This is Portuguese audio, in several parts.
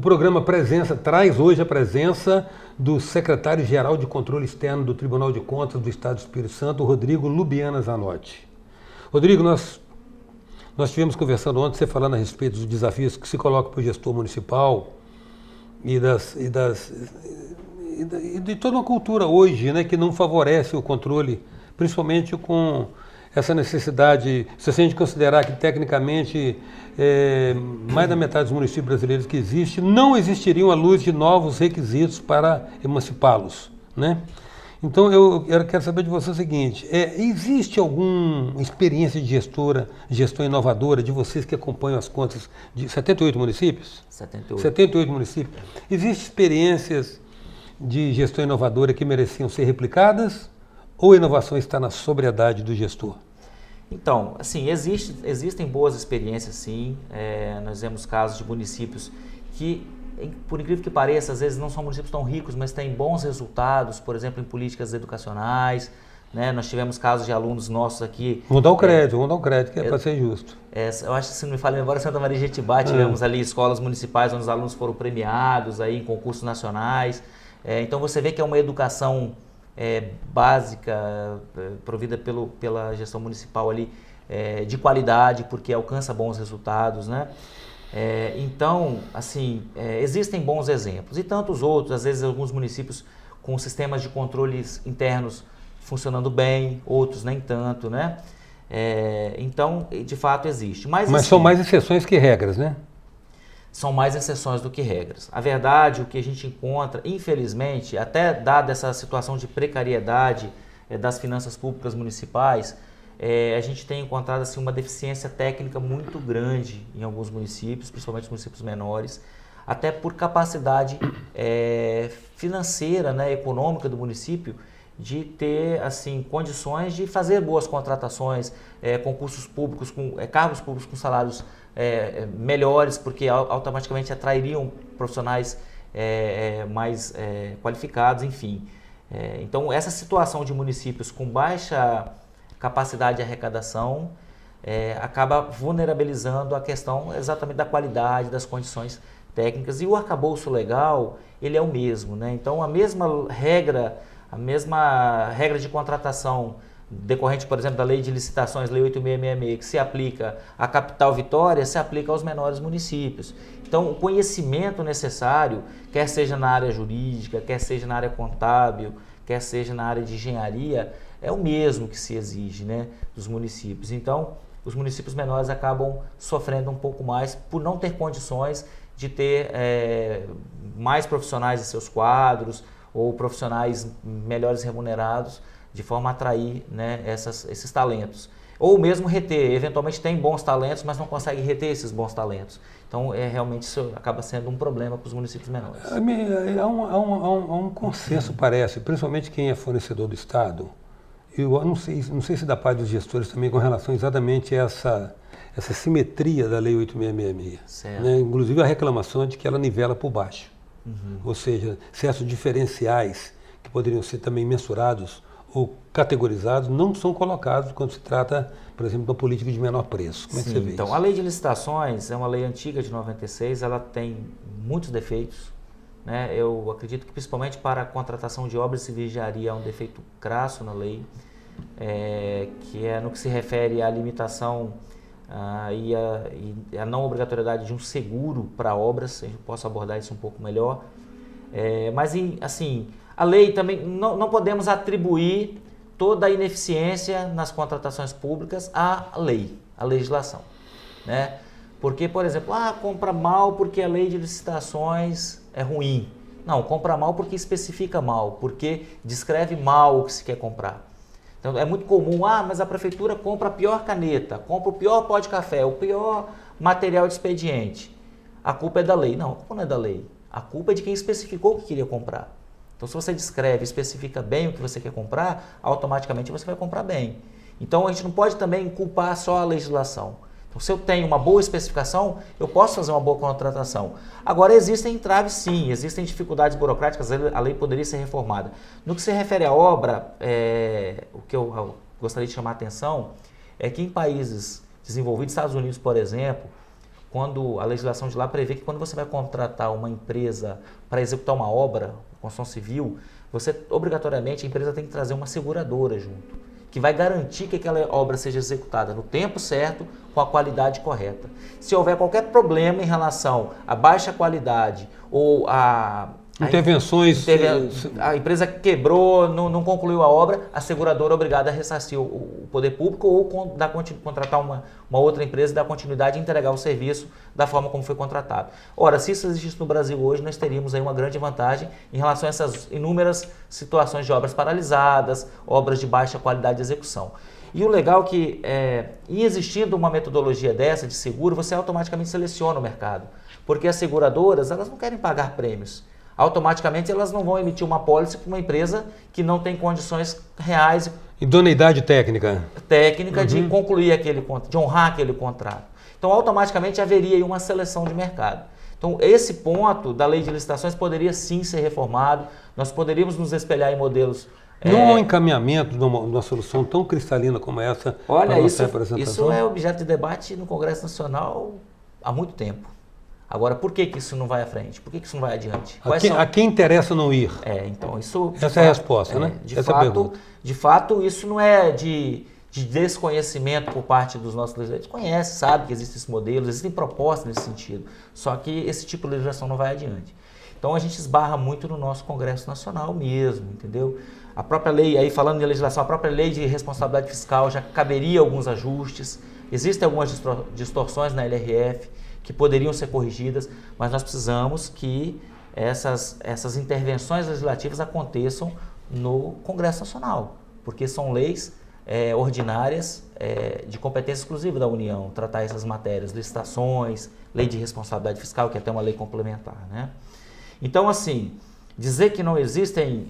programa Presença traz hoje a presença do secretário-geral de Controle Externo do Tribunal de Contas do Estado do Espírito Santo, Rodrigo Lubiana Zanotti. Rodrigo, nós estivemos conversando ontem, você falando a respeito dos desafios que se colocam para o gestor municipal e de toda uma cultura hoje, né, que não favorece o controle, principalmente com essa necessidade, se a gente considerar que tecnicamente mais da metade dos municípios brasileiros que existe, não existiriam à luz de novos requisitos para emancipá-los, né? Então eu quero saber de você o seguinte, existe alguma experiência de gestão inovadora de vocês que acompanham as contas de 78 municípios? 78 municípios. Existem experiências de gestão inovadora que mereciam ser replicadas ou a inovação está na sobriedade do gestor? Então, assim, existem boas experiências, sim. Nós vemos casos de municípios que, por incrível que pareça, às vezes não são municípios tão ricos, mas têm bons resultados, por exemplo, em políticas educacionais, né? Nós tivemos casos de alunos nossos aqui... Vamos dar o crédito, que é para ser justo. Eu acho que, se não me falha a memória, Santa Maria de Jetibá, tivemos ali escolas municipais onde os alunos foram premiados aí, em concursos nacionais. Então, você vê que é uma educação básica, provida pela gestão municipal ali, de qualidade, porque alcança bons resultados, né? Então, assim, existem bons exemplos e tantos outros, às vezes alguns municípios com sistemas de controles internos funcionando bem, outros nem tanto, né? Então, de fato existe. Mas assim, são mais exceções que regras, né? São mais exceções do que regras. A verdade, o que a gente encontra, infelizmente, até dada essa situação de precariedade das finanças públicas municipais, a gente tem encontrado assim, uma deficiência técnica muito grande em alguns municípios, principalmente municípios menores, até por capacidade financeira, né, econômica do município, de ter assim, condições de fazer boas contratações, concursos públicos, cargos públicos com salários melhores, porque automaticamente atrairiam profissionais mais qualificados, enfim. Então, essa situação de municípios com baixa capacidade de arrecadação acaba vulnerabilizando a questão exatamente da qualidade, das condições técnicas. E o arcabouço legal, ele é o mesmo, né? Então, a mesma regra de contratação decorrente, por exemplo, da Lei de Licitações, Lei 8666, que se aplica à capital Vitória, se aplica aos menores municípios. Então, o conhecimento necessário, quer seja na área jurídica, quer seja na área contábil, quer seja na área de engenharia, é o mesmo que se exige, né, dos municípios. Então, os municípios menores acabam sofrendo um pouco mais por não ter condições de ter mais profissionais em seus quadros ou profissionais melhores remunerados, de forma a atrair, né, esses talentos. Ou mesmo reter, eventualmente tem bons talentos, mas não consegue reter esses bons talentos. Então, realmente isso acaba sendo um problema para os municípios menores. Há um consenso, parece, principalmente quem é fornecedor do Estado. Eu não sei se da parte dos gestores também com relação exatamente a essa simetria da Lei 8666. Certo. Né? Inclusive a reclamação é de que ela nivela por baixo. Uhum. Ou seja, certos diferenciais que poderiam ser também mensurados ou categorizados não são colocados quando se trata, por exemplo, de uma política de menor preço. Como é que você vê então, isso? A Lei de Licitações é uma lei antiga de 96, ela tem muitos defeitos, né? Eu acredito que principalmente para a contratação de obras civil e engenharia há um defeito crasso na lei, que é no que se refere à limitação e a não obrigatoriedade de um seguro para obras. A gente possa abordar isso um pouco melhor. Mas, assim, a lei também, não podemos atribuir toda a ineficiência nas contratações públicas à lei, à legislação, né? Porque, por exemplo, compra mal porque a lei de licitações é ruim. Não, compra mal porque especifica mal, porque descreve mal o que se quer comprar. Então, é muito comum, mas a prefeitura compra a pior caneta, compra o pior pó de café, o pior material de expediente. A culpa é da lei. Não, a culpa não é da lei. A culpa é de quem especificou o que queria comprar. Então, se você descreve, especifica bem o que você quer comprar, automaticamente você vai comprar bem. Então, a gente não pode também culpar só a legislação. Então, se eu tenho uma boa especificação, eu posso fazer uma boa contratação. Agora, existem entraves sim, existem dificuldades burocráticas, a lei poderia ser reformada. No que se refere à obra, o que eu gostaria de chamar a atenção é que em países desenvolvidos, Estados Unidos, por exemplo, quando a legislação de lá prevê que quando você vai contratar uma empresa para executar uma obra, construção civil, você obrigatoriamente a empresa tem que trazer uma seguradora junto, que vai garantir que aquela obra seja executada no tempo certo, com a qualidade correta. Se houver qualquer problema em relação à baixa qualidade ou intervenções... a empresa quebrou, não concluiu a obra, a seguradora é obrigada a ressarcir o poder público ou contratar uma outra empresa e dar continuidade e entregar o serviço da forma como foi contratado. Ora, se isso existisse no Brasil hoje, nós teríamos aí uma grande vantagem em relação a essas inúmeras situações de obras paralisadas, obras de baixa qualidade de execução. E o legal é que, em existindo uma metodologia dessa de seguro, você automaticamente seleciona o mercado, porque as seguradoras elas não querem pagar prêmios. Automaticamente elas não vão emitir uma apólice para uma empresa que não tem condições reais. Idoneidade técnica. De concluir de honrar aquele contrato. Então automaticamente haveria aí uma seleção de mercado. Então esse ponto da lei de licitações poderia sim ser reformado, nós poderíamos nos espelhar em modelos... Não há um encaminhamento de uma solução tão cristalina como essa. Olha, isso é objeto de debate no Congresso Nacional há muito tempo. Agora, por que isso não vai à frente? Por que isso não vai adiante? A quem interessa não ir? Então, isso... Essa é a resposta, né? De fato, isso não é de desconhecimento por parte dos nossos legisladores. Conhece, sabe que existem esses modelos, existem propostas nesse sentido. Só que esse tipo de legislação não vai adiante. Então, a gente esbarra muito no nosso Congresso Nacional mesmo, entendeu? A própria lei, aí falando de legislação, a própria lei de responsabilidade fiscal já caberia alguns ajustes. Existem algumas distorções na LRF, que poderiam ser corrigidas, mas nós precisamos que essas intervenções legislativas aconteçam no Congresso Nacional, porque são leis ordinárias de competência exclusiva da União, tratar essas matérias, licitações, lei de responsabilidade fiscal, que é até uma lei complementar, né? Então, assim, dizer que não existem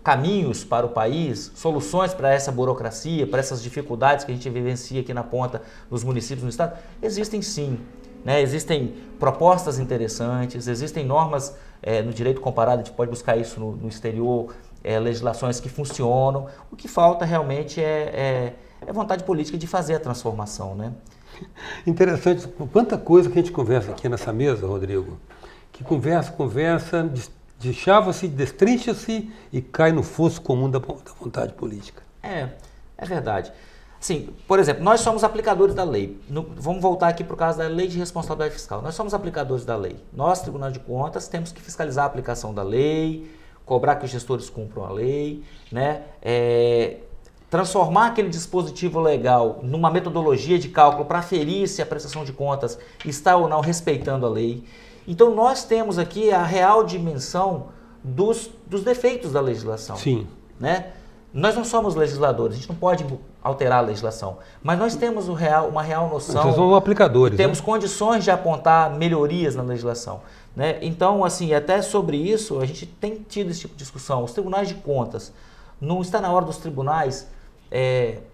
caminhos para o país, soluções para essa burocracia, para essas dificuldades que a gente vivencia aqui na ponta dos municípios no estado, existem sim. Né? Existem propostas interessantes, existem normas no direito comparado, a gente pode buscar isso no exterior, legislações que funcionam. O que falta realmente é vontade política de fazer a transformação. Né? Interessante, quanta coisa que a gente conversa aqui nessa mesa, Rodrigo, que conversa, deschava-se, destrincha-se e cai no fosso comum da vontade política. É verdade. Sim, por exemplo, nós somos aplicadores da lei. Vamos voltar aqui para o caso da lei de responsabilidade fiscal. Nós somos aplicadores da lei. Nós, Tribunal de Contas, temos que fiscalizar a aplicação da lei, cobrar que os gestores cumpram a lei, né? Transformar aquele dispositivo legal numa metodologia de cálculo para aferir se a prestação de contas está ou não respeitando a lei. Então, nós temos aqui a real dimensão dos defeitos da legislação. Sim. Né? Nós não somos legisladores, a gente não pode alterar a legislação, mas nós temos uma real noção. Vocês são aplicadores. Temos condições de apontar melhorias na legislação. Né? Então, assim, até sobre isso, a gente tem tido esse tipo de discussão. Os tribunais de contas, não está na hora dos tribunais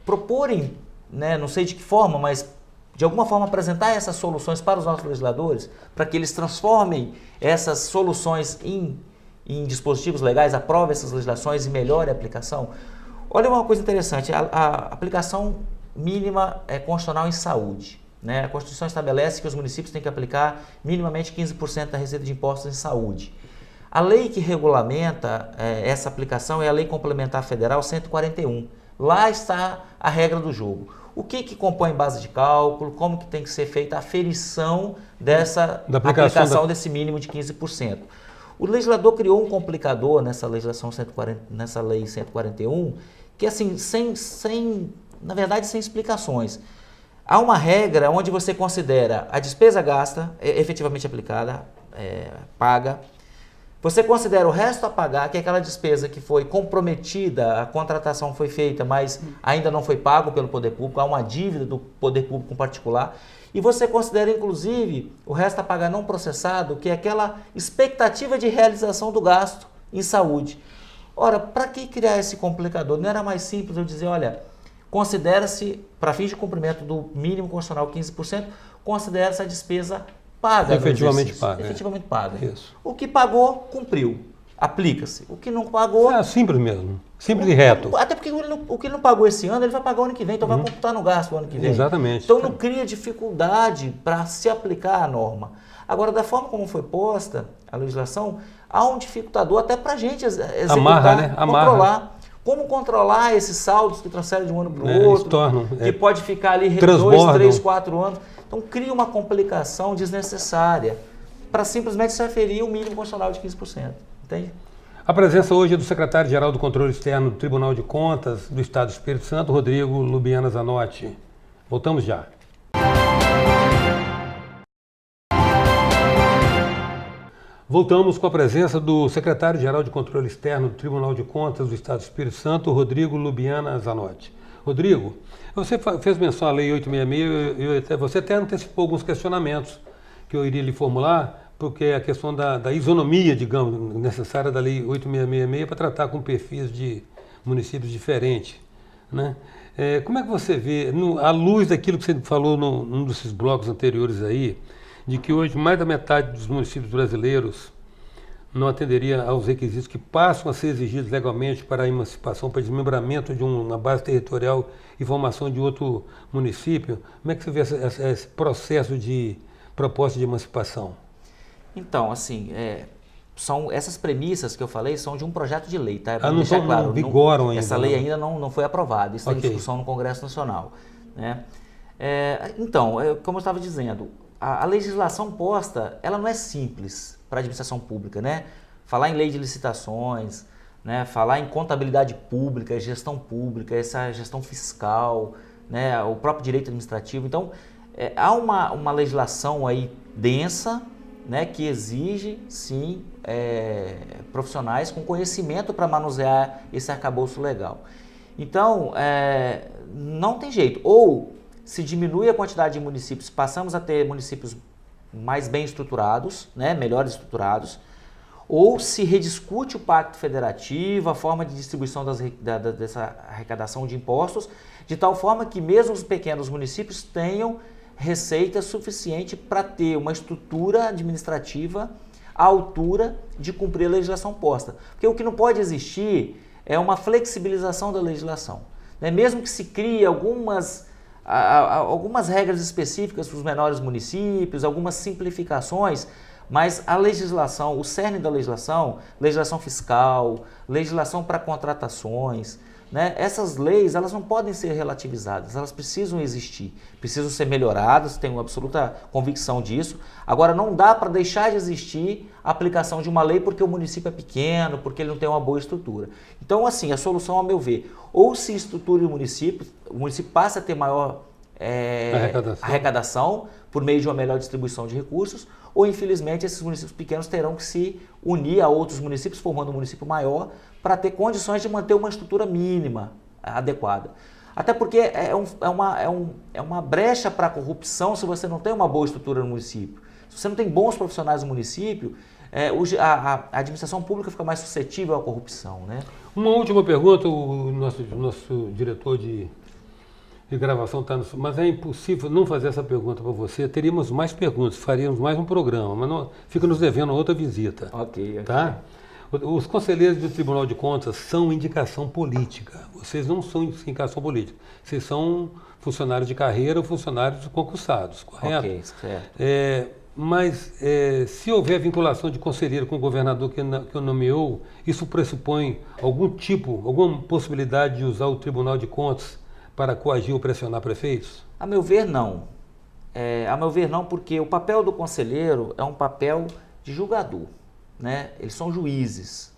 proporem, né, não sei de que forma, mas de alguma forma apresentar essas soluções para os nossos legisladores, para que eles transformem essas soluções em dispositivos legais, aprovem essas legislações e melhore a aplicação. Olha uma coisa interessante, a aplicação mínima constitucional em saúde. Né? A Constituição estabelece que os municípios têm que aplicar minimamente 15% da receita de impostos em saúde. A lei que regulamenta essa aplicação é a Lei Complementar Federal 141. Lá está a regra do jogo. O que compõe base de cálculo, como que tem que ser feita a aferição dessa aplicação desse mínimo de 15%. O legislador criou um complicador nessa lei 141, que assim, na verdade, sem explicações. Há uma regra onde você considera a despesa gasta, efetivamente aplicada, paga. Você considera o resto a pagar, que é aquela despesa que foi comprometida, a contratação foi feita, mas ainda não foi pago pelo poder público, há uma dívida do poder público com particular. E você considera, inclusive, o resto a pagar não processado, que é aquela expectativa de realização do gasto em saúde. Ora, para que criar esse complicador? Não era mais simples eu dizer, olha, considera-se, para fins de cumprimento do mínimo constitucional 15%, considera-se a despesa paga. Efetivamente paga. Efetivamente paga. Isso. O que pagou, cumpriu. aplica-se. O que não pagou... É simples mesmo, simples e reto. Até porque o que ele não pagou esse ano, ele vai pagar o ano que vem, então vai computar no gasto o ano que vem. Exatamente. Então não cria dificuldade para se aplicar a norma. Agora, da forma como foi posta a legislação, há um dificultador até para a gente executar, amarra, né? Amarra. Controlar. Como controlar esses saldos que transferem de um ano para o outro, que pode ficar ali 2, 3, 4 anos. Então cria uma complicação desnecessária para simplesmente se aferir o mínimo constitucional de 15%. Entende? A presença hoje é do secretário-geral do Controle Externo do Tribunal de Contas do Estado do Espírito Santo, Rodrigo Lubiana Zanotti. Voltamos já. Voltamos com a presença do secretário-geral de Controle Externo do Tribunal de Contas do Estado do Espírito Santo, Rodrigo Lubiana Zanotti. Rodrigo, você fez menção à Lei 866, você até antecipou alguns questionamentos que eu iria lhe formular, porque a questão da isonomia, digamos, necessária da Lei 8666 para tratar com perfis de municípios diferentes, né? Como é que você vê, à luz daquilo que você falou num desses blocos anteriores aí, de que hoje mais da metade dos municípios brasileiros não atenderia aos requisitos que passam a ser exigidos legalmente para a emancipação, para desmembramento de uma base territorial e formação de outro município, como é que você vê esse processo de proposta de emancipação? Então, assim, são essas premissas que eu falei são de um projeto de lei, tá? Não estão claro, não vigoram ainda. Essa lei ainda não foi aprovada, isso está em discussão no Congresso Nacional, né? Então, como eu estava dizendo, a legislação posta, ela não é simples para a administração pública, né? Falar em lei de licitações, né? Falar em contabilidade pública, gestão pública, essa gestão fiscal, né? O próprio direito administrativo. Então, há uma legislação aí densa, né? Que exige, sim, profissionais com conhecimento para manusear esse arcabouço legal. Então, não tem jeito. Ou se diminui a quantidade de municípios, passamos a ter municípios mais bem estruturados, né, melhores estruturados, ou se rediscute o pacto federativo, a forma de distribuição dessa arrecadação de impostos, de tal forma que mesmo os pequenos municípios tenham receita suficiente para ter uma estrutura administrativa à altura de cumprir a legislação posta. Porque o que não pode existir é uma flexibilização da legislação, né? Mesmo que se crie algumas regras específicas para os menores municípios, algumas simplificações, mas a legislação, o cerne da legislação fiscal, legislação para contratações, né? Essas leis, elas não podem ser relativizadas, elas precisam existir, precisam ser melhoradas, tenho absoluta convicção disso. Agora, não dá para deixar de existir a aplicação de uma lei porque o município é pequeno, porque ele não tem uma boa estrutura. Então, assim, a solução, ao meu ver, ou se estruture o município passa a ter maior arrecadação por meio de uma melhor distribuição de recursos, ou infelizmente esses municípios pequenos terão que se unir a outros municípios, formando um município maior, para ter condições de manter uma estrutura mínima adequada. Até porque é uma brecha para a corrupção se você não tem uma boa estrutura no município. Se você não tem bons profissionais no município, a administração pública fica mais suscetível à corrupção, né? Uma última pergunta, o nosso diretor de gravação está no... Mas é impossível não fazer essa pergunta para você. Teríamos mais perguntas, faríamos mais um programa, mas não, fica nos devendo outra visita. Ok. Tá? Os conselheiros do Tribunal de Contas são indicação política. Vocês não são indicação política. Vocês são funcionários de carreira ou funcionários concursados, correto? Ok, certo. Mas se houver vinculação de conselheiro com o governador que o nomeou, isso pressupõe alguma possibilidade de usar o Tribunal de Contas para coagir ou pressionar prefeitos? A meu ver, não. A meu ver, não, porque o papel do conselheiro é um papel de julgador, né? Eles são juízes.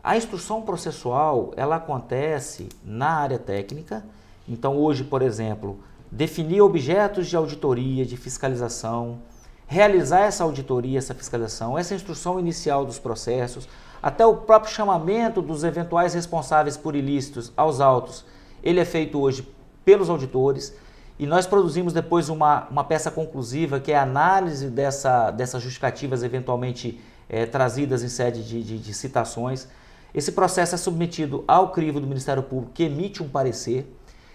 A instrução processual, ela acontece na área técnica. Então, hoje, por exemplo, definir objetos de auditoria, de fiscalização, realizar essa auditoria, essa fiscalização, essa instrução inicial dos processos, até o próprio chamamento dos eventuais responsáveis por ilícitos aos autos, ele é feito hoje pelos auditores e nós produzimos depois uma peça conclusiva que é a análise dessas justificativas eventualmente trazidas em sede de citações. Esse processo é submetido ao crivo do Ministério Público, que emite um parecer,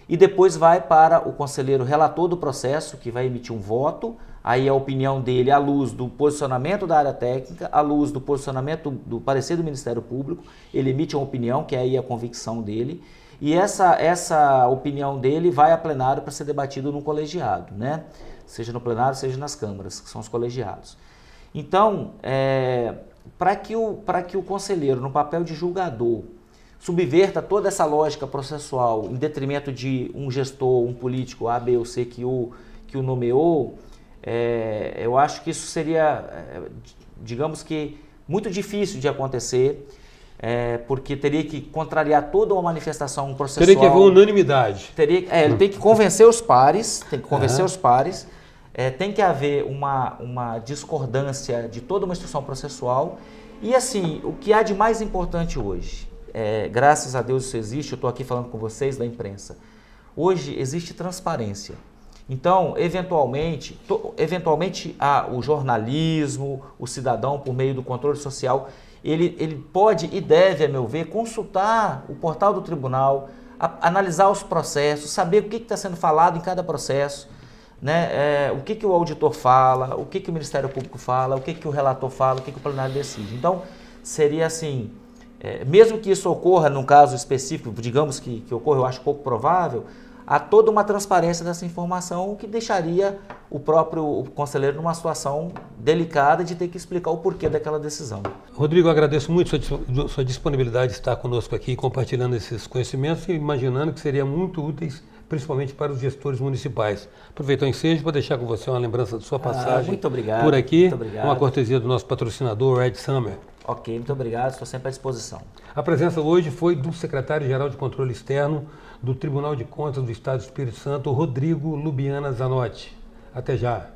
e depois vai para o conselheiro relator do processo, que vai emitir um voto, aí a opinião dele à luz do posicionamento da área técnica, à luz do posicionamento do parecer do Ministério Público, ele emite uma opinião, que é aí a convicção dele, e essa opinião dele vai a plenário para ser debatido no colegiado, né? Seja no plenário, seja nas câmaras, que são os colegiados. Então, para que o conselheiro, no papel de julgador, subverta toda essa lógica processual em detrimento de um gestor, um político A, B ou C que o nomeou, eu acho que isso seria, digamos que, muito difícil de acontecer, porque teria que contrariar toda uma manifestação processual. Teria que haver unanimidade. Ele tem que convencer os pares, tem que haver uma discordância de toda uma instrução processual. E assim, o que há de mais importante hoje, graças a Deus isso existe, eu estou aqui falando com vocês da imprensa, hoje existe transparência. Então, eventualmente o jornalismo, o cidadão, por meio do controle social, ele pode e deve, a meu ver, consultar o portal do tribunal, analisar os processos, saber o que está sendo falado em cada processo, né? O que o auditor fala, o que o Ministério Público fala, o que o relator fala, o que o plenário decide. Então, seria assim, mesmo que isso ocorra num caso específico, digamos que ocorra, eu acho pouco provável, há toda uma transparência dessa informação que deixaria o próprio conselheiro numa situação delicada de ter que explicar o porquê daquela decisão. Rodrigo, eu agradeço muito sua disponibilidade de estar conosco aqui, compartilhando esses conhecimentos e imaginando que seriam muito úteis, principalmente para os gestores municipais. Aproveito o ensejo para deixar com você uma lembrança de sua passagem muito obrigado, por aqui, muito obrigado. Uma cortesia do nosso patrocinador, Red Summer. Ok, muito obrigado, estou sempre à disposição. A presença hoje foi do secretário-geral de Controle Externo do Tribunal de Contas do Estado do Espírito Santo, Rodrigo Lubiana Zanotti. Até já.